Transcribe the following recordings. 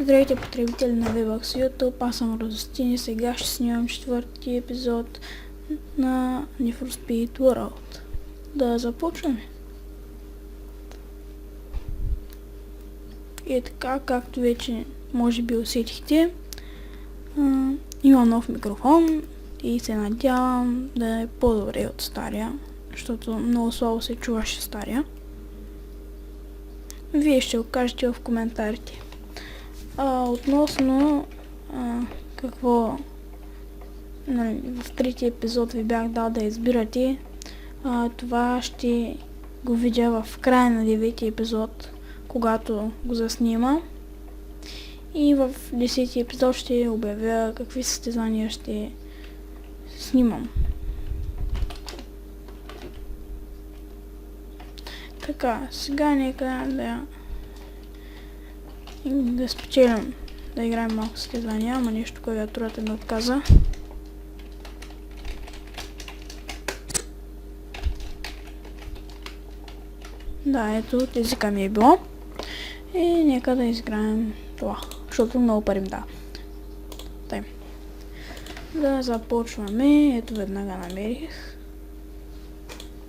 Здравейте, потребители на Webax YouTube, аз съм Радостин и сега ще снимам четвърти епизод на Need for Speed World. Да започваме. И така, както вече може би усетихте, има нов микрофон и се надявам да е по-добре от стария, защото много слабо се чуваше стария. Вие ще го кажете в коментарите. Относно какво в третия епизод ви бях дал да избирате, това ще го видя в края на 9 епизод, когато го заснима. И в 10 епизод ще обявя какви състезания ще снимам. Така, сега нека да спечелям да играем малко състезания, ама нещо клавиатурата ми отказа. Да, ето езика ми е било. И нека да изиграем това, защото много пари ми да. Тай. Да започваме. Ето веднага намерих.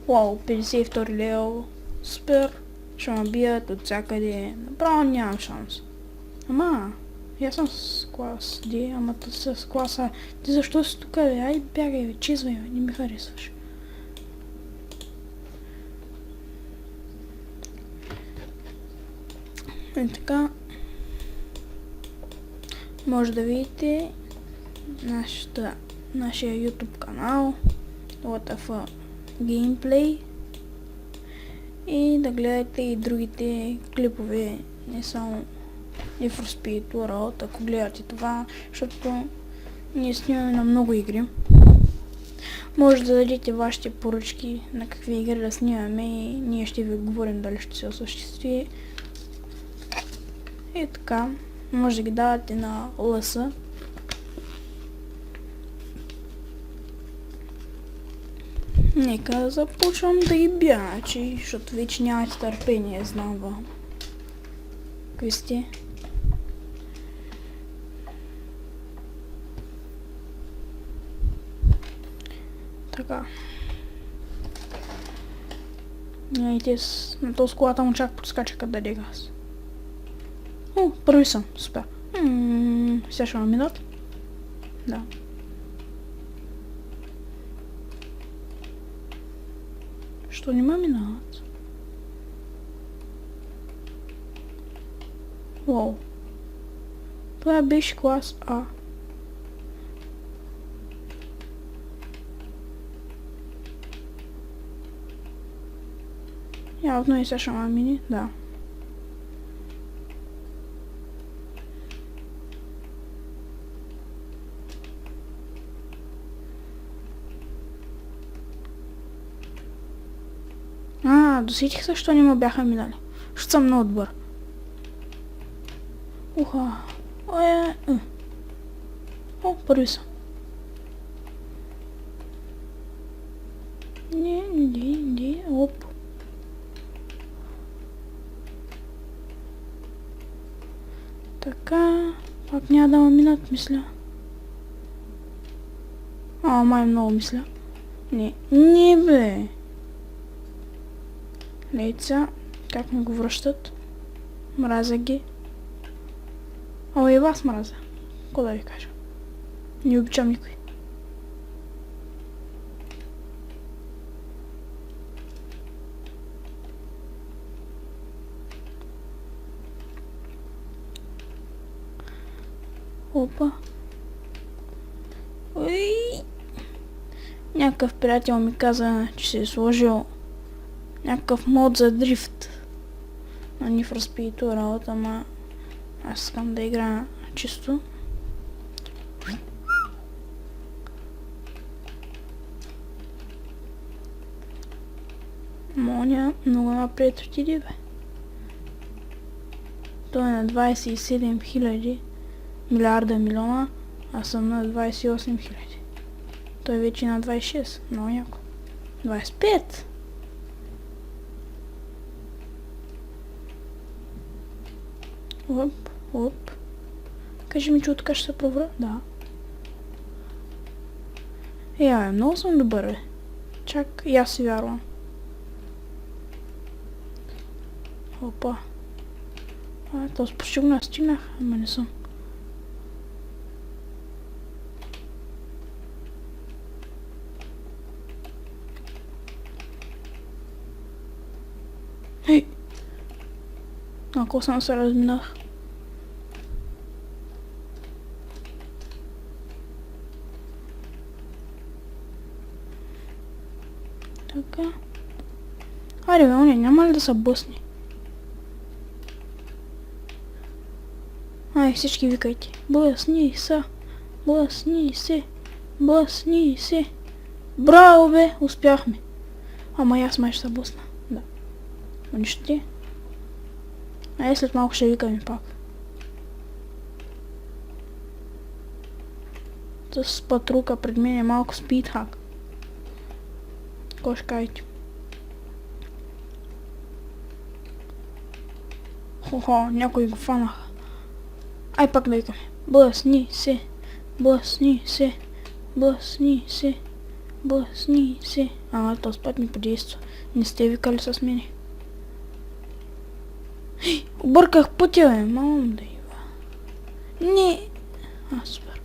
Вау, 52 левел. Супер. Ще ме бият от всякъде. Направо нямам шанс. Ама, аз съм с клас D, ама с класа. Ти защо си тук, бе? Ай, бягай, бе, чизвай, бе, не ми харесваш. И така, може да видите нашия YouTube канал, WTF Gameplay, и да гледате и другите клипове, не само Need for Speed World, ако гледате това, защото ние снимаме на много игри. Може да дадете вашите поръчки на какви игри да снимаме и ние ще ви говорим дали ще се осъществи. И така, може да ги давате на ЛС. Нека започвам да ги бия, защото вече нямате търпение, знам вам. Какви сте? Така. Гледайте, на този колата му чак подскача къде даде газ. О, първи съм, супер. Сега ще ме минат. Да. Що не ме минават? Уау. Това беше клас А. Явно и сега ще ме мини, да. Досетих се, що не ме бяха минали. Защото съм много добър. Уха. О, първи съм. Не, оп. Така, пак няма да ме минат, мисля. Май много мисля. Не бе. Лейца, как ми го връщат? Мразя ги. И вас мразя. Какво да ви кажа? Не обичам никой. Опа. Някакъв приятел ми каза, че се е сложил някакъв мод за дрифт на Need for Speed World, ама аз искам да играя чисто. Моня много напред отиде, бе. Той е на 27 000 милиарда милиона, аз съм на 28 000. Той вече е на 26, много яко. 25! Оп. Кажи ми, че така ще се провра. Да. Много съм добър, бе. Чак и аз си вярвам. Опа. Този почти го настигнах, ама не съм. Ако съм се разминах. Така. Айде бе, оня, няма ли да са бъсни? Ай, всички викайте. Бъсни са. Бъсни се. Бъсни се. Браво бе, успяхме. Ама и аз май ще са бъсна. Да. Но нищо ти. Ай, след малко ще викаме пак. С патрука пред мен е малко спидхак. Кой ще кажете? Хо-хо, някой го фанаха. Ай пак да викаме. Бъсни се. Бъсни се. Бъсни се. Бъсни се. Този път ми подейства. Не сте викали с мене. Обърках пътя, бе. Мамам да ива. Не. Супер.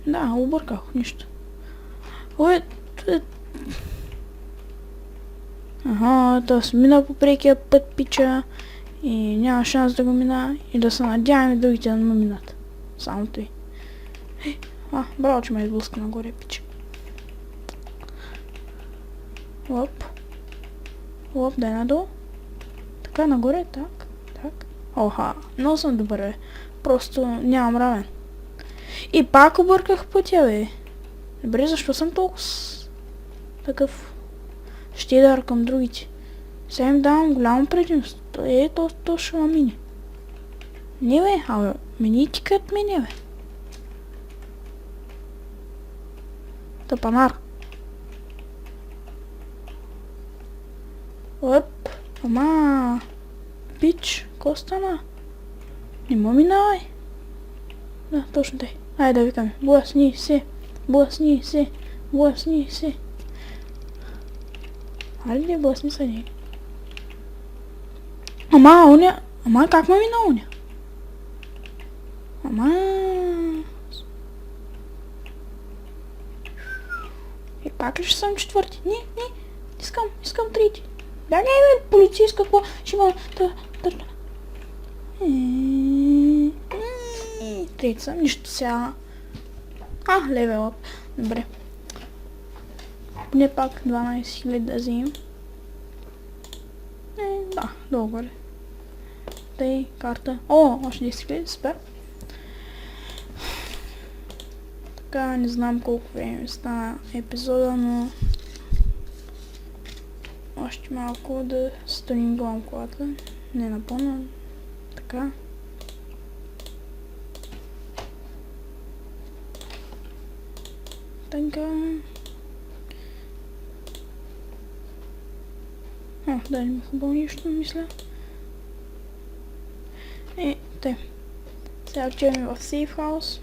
Да, обърках. Нищо. Аз мина по прекия път, пича. И няма шанс да го мина. И да се надяваме другите да ме минат. Само той. Браво, че ме изблъска нагоре, пича. Лоп, дай надолу. Така, нагоре, так. Оха, много съм добър, бе. Просто нямам равен. И пак обърках пътя, бе. Добре, защо съм толкова такъв щедър към другите? Сега им давам голямо предимство. То ще мине. Не, бе, мини тикат мине, бе. Тъпанар. Ама... Пич, ко стана? Не му минавай. Да, точно тъй. Айде да викаме. Блъсни се. Блъсни се. Блъсни се. Айде, блъсни са ни. Ама как ме мина уня? И пак ли ще съм четвърти? Не. Искам трети. Да, не, бе, полицейска, какво? Ще има... Трети съм, нищо сега. Левел ап. Добре. Не пак 12 000 да взимам. Да, долу горе. Тъй, карта. Още 10 000, супер. Така, не знам колко време стана епизода, но... Още малко да стънингвам колата. Не напълно. Така. Така. Да, не хубаво нищо, мисля. Те. Сега отиваме в Safe House.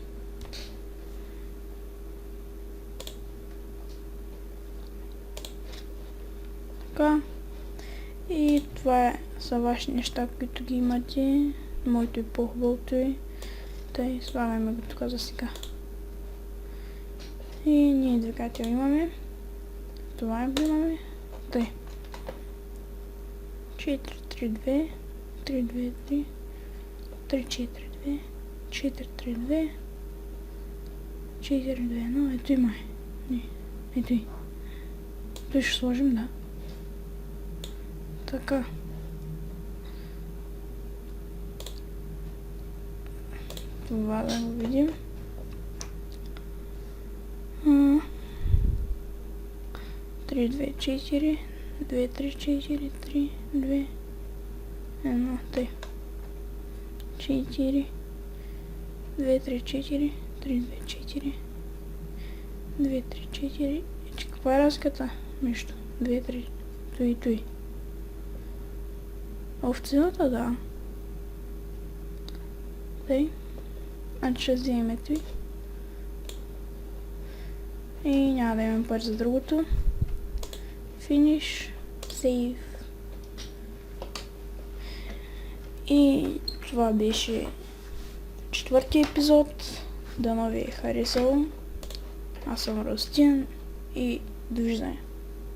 Така. И това са ваши неща, които ги имате. Моето е по-хубавото е. Тъй, слагаме го тук за сега. И ние двигател имаме. Това имаме. Тъй. 4-3-2. 3-2-3. 3-4-2. 4-3-2. 4-2-1. Ето има. Ето и. Той ще сложим, да. Така. Това да го видим. 3-2-4. 2-3-4. 3-2. 1. Тъй. 4. 2-3-4. 3-2-4. 2-3-4. Каква е разликата между 2-3 и той? Овцената, да. Тъй. Значи ще взема името ви. И няма да имам пари за другото. Finish. Save. И това беше 4-ти епизод. Дано ви е харесало. Аз съм Ростин и довиждане.